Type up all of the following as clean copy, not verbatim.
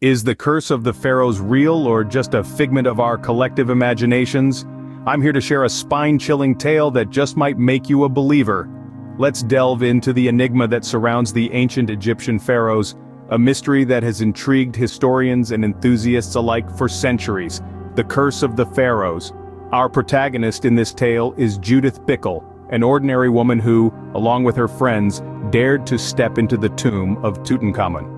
Is the curse of the pharaohs real or just a figment of our collective imaginations? I'm here to share a spine-chilling tale that just might make you a believer. Let's delve into the enigma that surrounds the ancient Egyptian pharaohs, a mystery that has intrigued historians and enthusiasts alike for centuries. The curse of the pharaohs. Our protagonist in this tale is Judith Bickle, an ordinary woman who, along with her friends, dared to step into the tomb of Tutankhamun.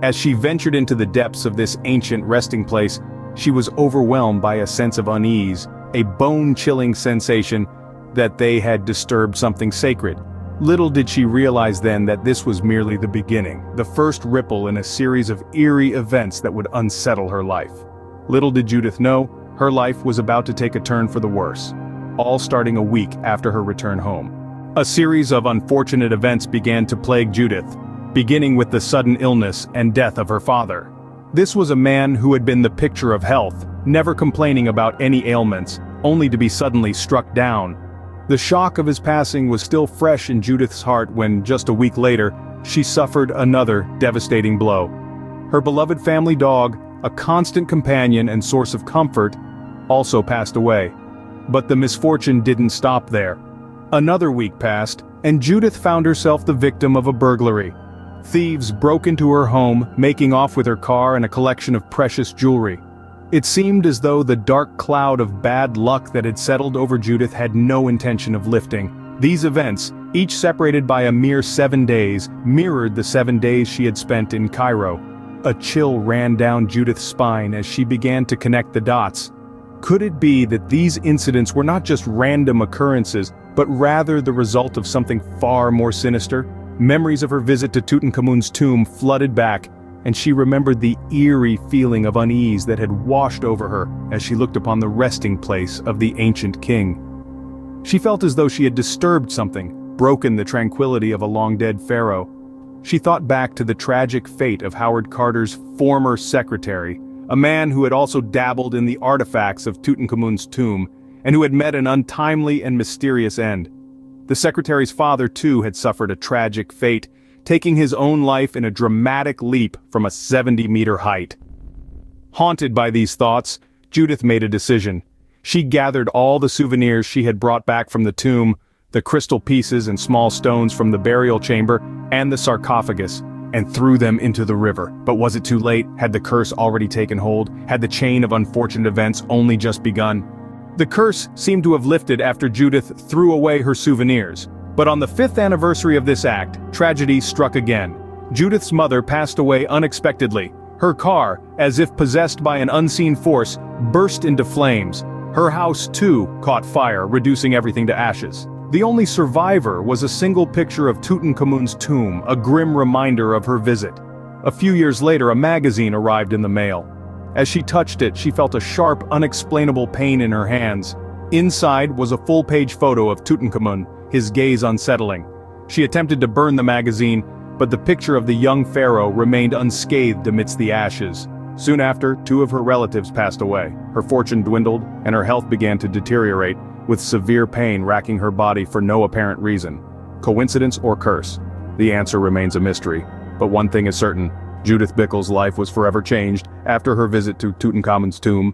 As she ventured into the depths of this ancient resting place, she was overwhelmed by a sense of unease, a bone-chilling sensation that they had disturbed something sacred. Little did she realize then that this was merely the beginning, the first ripple in a series of eerie events that would unsettle her life. Little did Judith know, her life was about to take a turn for the worse, all starting a week after her return home. A series of unfortunate events began to plague Judith, beginning with the sudden illness and death of her father. This was a man who had been the picture of health, never complaining about any ailments, only to be suddenly struck down. The shock of his passing was still fresh in Judith's heart when, just a week later, she suffered another devastating blow. Her beloved family dog, a constant companion and source of comfort, also passed away. But the misfortune didn't stop there. Another week passed, and Judith found herself the victim of a burglary. Thieves broke into her home, making off with her car and a collection of precious jewelry. It seemed as though the dark cloud of bad luck that had settled over Judith had no intention of lifting. These events, each separated by a mere 7 days, mirrored the 7 days she had spent in Cairo. A chill ran down Judith's spine as she began to connect the dots. Could it be that these incidents were not just random occurrences, but rather the result of something far more sinister? Memories of her visit to Tutankhamun's tomb flooded back, and she remembered the eerie feeling of unease that had washed over her as she looked upon the resting place of the ancient king. She felt as though she had disturbed something, broken the tranquility of a long-dead pharaoh. She thought back to the tragic fate of Howard Carter's former secretary, a man who had also dabbled in the artifacts of Tutankhamun's tomb, and who had met an untimely and mysterious end. The secretary's father too had suffered a tragic fate, taking his own life in a dramatic leap from a 70-meter height. Haunted by these thoughts, Judith made a decision. She gathered all the souvenirs she had brought back from the tomb, the crystal pieces and small stones from the burial chamber, and the sarcophagus, and threw them into the river. But was it too late? Had the curse already taken hold? Had the chain of unfortunate events only just begun? The curse seemed to have lifted after Judith threw away her souvenirs. But on the 5th anniversary of this act, tragedy struck again. Judith's mother passed away unexpectedly. Her car, as if possessed by an unseen force, burst into flames. Her house too caught fire, reducing everything to ashes. The only survivor was a single picture of Tutankhamun's tomb, a grim reminder of her visit. A few years later, a magazine arrived in the mail. As she touched it, she felt a sharp, unexplainable pain in her hands. Inside was a full-page photo of Tutankhamun, his gaze unsettling. She attempted to burn the magazine, but the picture of the young pharaoh remained unscathed amidst the ashes. Soon after, 2 of her relatives passed away. Her fortune dwindled, and her health began to deteriorate, with severe pain racking her body for no apparent reason. Coincidence or curse? The answer remains a mystery. But one thing is certain, Judith Bickle's life was forever changed after her visit to Tutankhamun's tomb.